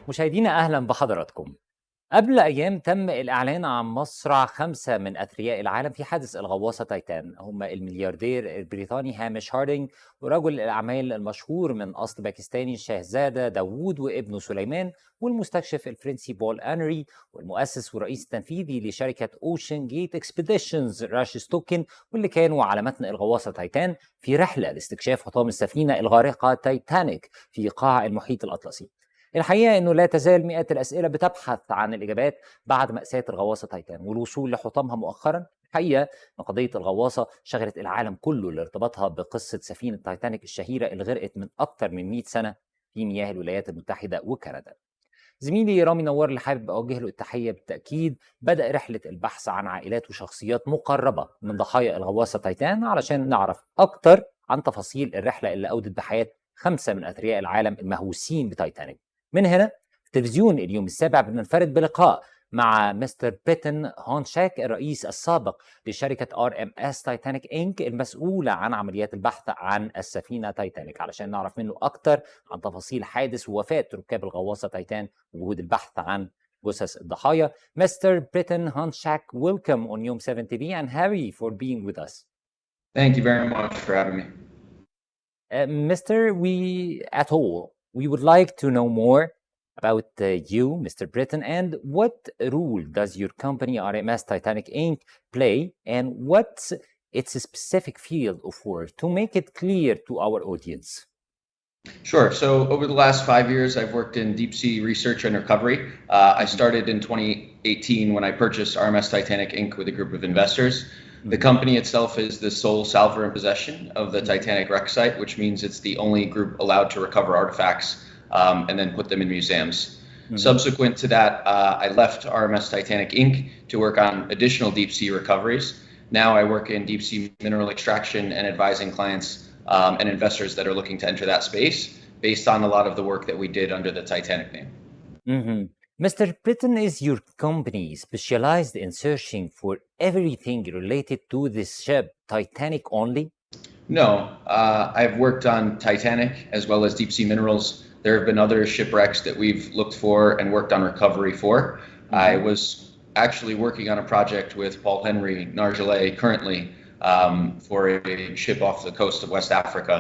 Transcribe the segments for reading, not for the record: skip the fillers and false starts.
مشاهدينا أهلا بحضراتكم. قبل أيام تم الإعلان عن مصرع 5 من أثرياء العالم في حادث الغواصة تايتان، هم الملياردير البريطاني هامش هاردينج ورجل الأعمال المشهور من أصل باكستاني الشاهزادة داوود وابنه سليمان، والمستكشف الفرنسي بول أنري، والمؤسس والرئيس التنفيذي لشركة أوشن جيت إكسبيديشنز راش ستوكن، واللي كانوا على متن الغواصة تايتان في رحلة لاستكشاف حطام السفينة الغارقة تايتانيك في قاع المحيط الأطلسي. الحقيقة أنه لا تزال مئات الأسئلة بتبحث عن الإجابات بعد مأساة الغواصة تايتان والوصول لحطامها مؤخرا. الحقيقة أن قضية الغواصة شغلت العالم كله لارتباطها بقصة سفينة تايتانيك الشهيرة اللي غرقت من أكثر من 100 سنة في مياه الولايات المتحدة وكندا. زميلي رامي نوار اللي حابب أوجه له التحية بالتأكيد بدأ رحلة البحث عن عائلات وشخصيات مقربة من ضحايا الغواصة تايتان علشان نعرف أكتر عن تفاصيل الرحلة اللي أودت بحياة 5 من أثرياء العالم المهووسين بتايتانيك. من هنا في تلفزيون اليوم السابع بننفرد بلقاء مع مستر بيتن هونشاك الرئيس السابق لشركة RMS تايتانيك إنك المسؤولة عن عمليات البحث عن السفينة تايتانيك، علشان نعرف منه أكتر عن تفاصيل حادث ووفاة ركاب الغواصة تايتان وجهود البحث عن جثث الضحايا. Mr. Britton Honchak, welcome on Yom 7 TV and happy for being with us. Thank you very much for having me. We would like to know more about you, Mr. Britton, and what role does your company RMS Titanic Inc. play, and what's its specific field of work, to make it clear to our audience? Sure. So over the last 5 years, I've worked in deep sea research and recovery. I started in 2018 when I purchased RMS Titanic Inc. with a group of investors. The company itself is the sole salver in possession of the Titanic wreck site, which means it's the only group allowed to recover artifacts and then put them in museums. Subsequent to that, I left RMS Titanic Inc. to work on additional deep sea recoveries. Now I work in deep sea mineral extraction and advising clients and investors that are looking to enter that space based on a lot of the work that we did under the Titanic name. Mr. Britton, is your company specialized in searching for everything related to this ship, Titanic only? No, I've worked on Titanic as well as deep sea minerals. There have been other shipwrecks that we've looked for and worked on recovery for. I was actually working on a project with Paul Henry Nargelet currently for a ship off the coast of West Africa.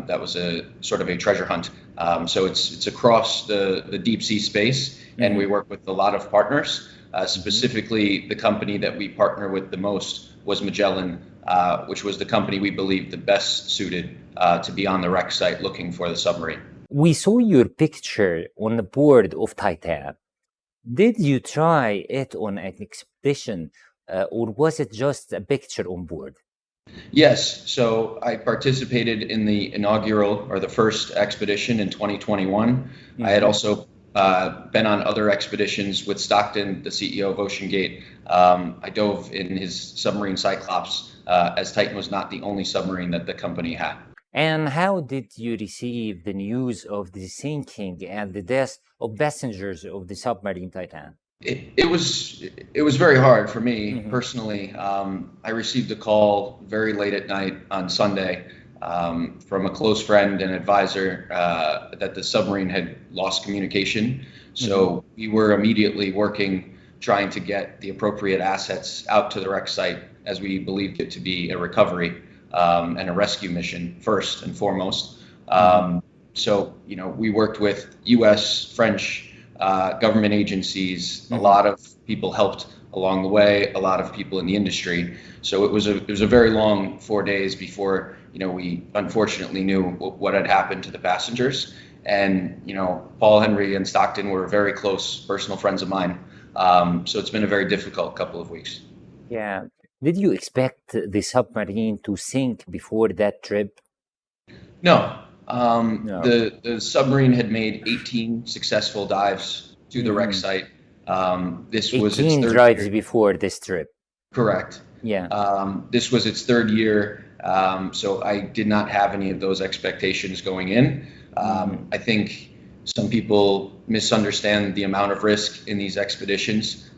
That was a sort of a treasure hunt. So it's across the deep sea space, and we work with a lot of partners. Specifically, the company that we partner with the most was Magellan, which was the company we believe the best suited to be on the wreck site looking for the submarine. We saw your picture on the board of Titan. Did you try it on an expedition, or was it just a picture on board? Yes, so I participated in the inaugural or the first expedition in 2021. I had also been on other expeditions with Stockton, the CEO of Ocean Gate. I dove in his submarine Cyclops, as Titan was not the only submarine that the company had. And how did you receive the news of the sinking and the death of passengers of the submarine Titan? It was very hard for me personally. I received a call very late at night on Sunday from a close friend and advisor that the submarine had lost communication. So we were immediately working, trying to get the appropriate assets out to the wreck site, as we believed it to be a recovery and a rescue mission first and foremost. So, you know, we worked with U.S., French, government agencies. A lot of people helped along the way, a lot of people in the industry. So it was a very long 4 days before, you know, we unfortunately knew what had happened to the passengers. And, you know, Paul Henry and Stockton were very close personal friends of mine. So it's been a very difficult couple of weeks. Yeah. Did you expect the submarine to sink before that trip? No. The submarine had made 18 successful dives to the wreck site. This was its 18 third drives year. before this trip. Correct. Yeah. This was its third year, so I did not have any of those expectations going in. I think some people misunderstand the amount of risk in these expeditions.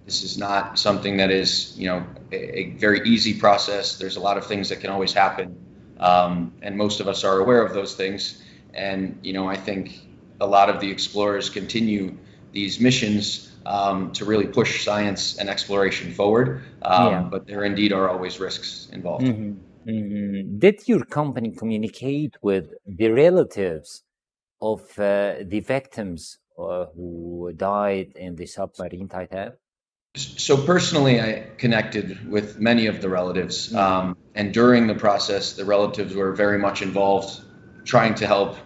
This is not something that is, you know, a very easy process. There's a lot of things that can always happen, and most of us are aware of those things. And, you know, I think a lot of the explorers continue these missions to really push science and exploration forward. Yeah. But there indeed are always risks involved. Did your company communicate with the relatives of the victims who died in the submarine Titan? So personally, I connected with many of the relatives, and during the process, the relatives were very much involved, trying to help,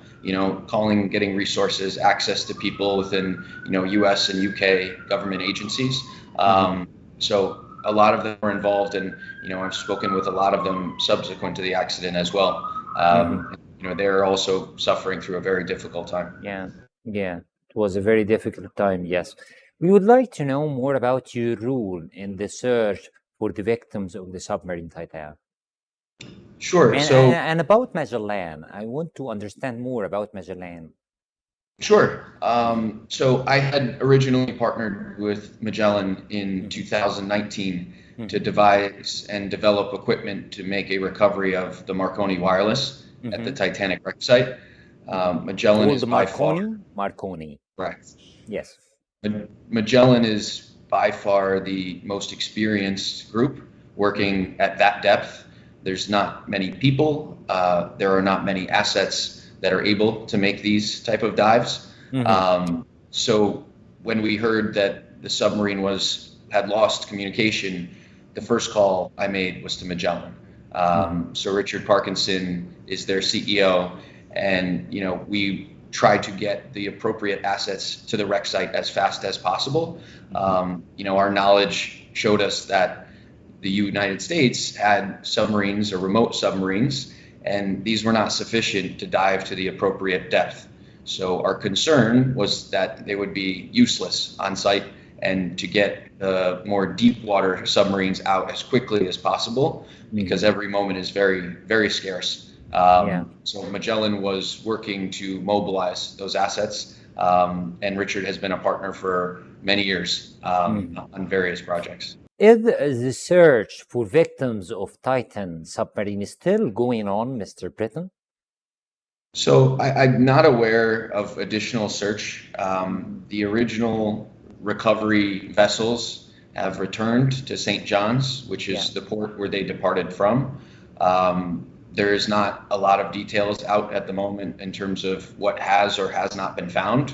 calling, getting resources, access to people within, U.S. and U.K. government agencies. So a lot of them were involved, and, I've spoken with a lot of them subsequent to the accident as well. They're also suffering through a very difficult time. Yeah, it was a very difficult time, yes. We would like to know more about your role in the search for the victims of the submarine Titan. Sure. And about Magellan, I want to understand more about Magellan. Sure. So I had originally partnered with Magellan in 2019 to devise and develop equipment to make a recovery of the Marconi wireless at the Titanic wreck site. Magellan is by far Marconi. Correct. Yes. Magellan is by far the most experienced group working at that depth. There's not many people. There are not many assets that are able to make these type of dives. So when we heard that the submarine had lost communication, the first call I made was to Magellan. So Richard Parkinson is their CEO, and we tried to get the appropriate assets to the wreck site as fast as possible. Our knowledge showed us that the United States had submarines or remote submarines, and these were not sufficient to dive to the appropriate depth. So our concern was that they would be useless on site, and to get the more deep water submarines out as quickly as possible, because every moment is very, very scarce. So Magellan was working to mobilize those assets, and Richard has been a partner for many years on various projects. Is the search for victims of Titan submarine still going on, Mr. Britton? So I'm not aware of additional search. The original recovery vessels have returned to St. John's, which is the port where they departed from. There is not a lot of details out at the moment in terms of what has or has not been found.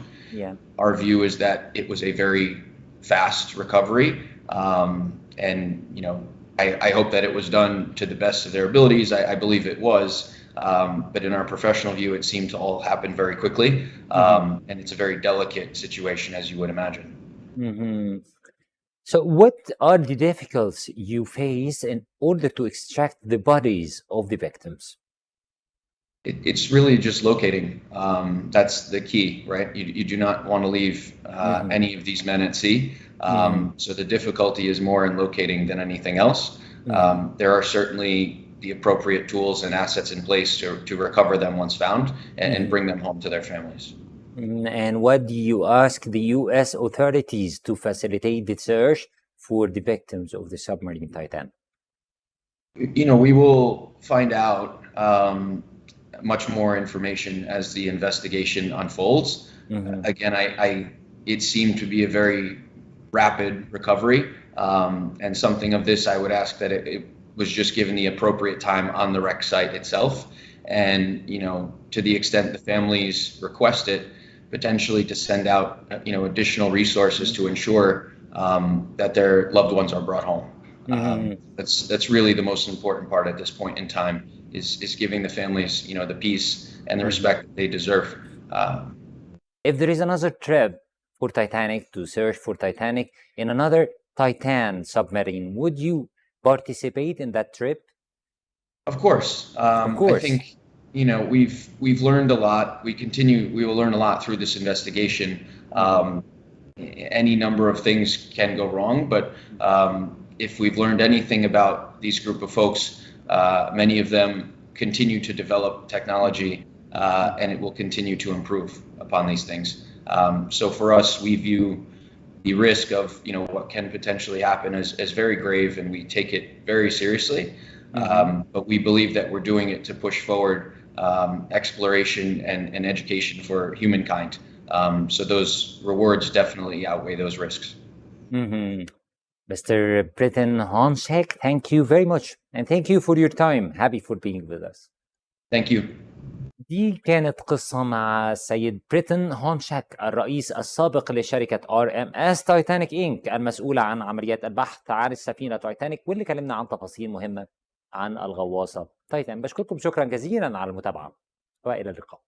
Our view is that it was a very fast recovery. And, I hope that it was done to the best of their abilities. I believe it was. But in our professional view, it seemed to all happen very quickly. And it's a very delicate situation, as you would imagine. So what are the difficulties you face in order to extract the bodies of the victims? It's really just locating. That's the key, right? You do not want to leave any of these men at sea. So the difficulty is more in locating than anything else. There are certainly the appropriate tools and assets in place to recover them once found and bring them home to their families. And what do you ask the U.S. authorities to facilitate the search for the victims of the submarine Titan? We will find out much more information as the investigation unfolds. Again, it seemed to be a very rapid recovery, and something of this, I would ask that it was just given the appropriate time on the wreck site itself, and to the extent the families request it, potentially to send out additional resources to ensure that their loved ones are brought home. That's really the most important part at this point in time, is giving the families the peace and the respect that they deserve. If there is another trip for Titanic to search for Titanic in another Titan submarine, would you participate in that trip? Of course. I think we've learned a lot. We will learn a lot through this investigation. Any number of things can go wrong, but if we've learned anything about these group of folks, many of them continue to develop technology, and it will continue to improve upon these things. So for us, we view the risk of what can potentially happen as very grave, and we take it very seriously. But we believe that we're doing it to push forward exploration and education for humankind. So those rewards definitely outweigh those risks. Mr. Britton Honchak, thank you very much. And thank you for your time. Happy for being with us. Thank you. دي كانت قصة مع السيد بريتن هونشاك الرئيس السابق لشركة RMS تايتانيك إنك المسؤولة عن عمليات البحث عن السفينة تايتانيك، واللي كلمنا عن تفاصيل مهمة عن الغواصة تايتان. بشكركم شكرا جزيلا على المتابعة وإلى اللقاء.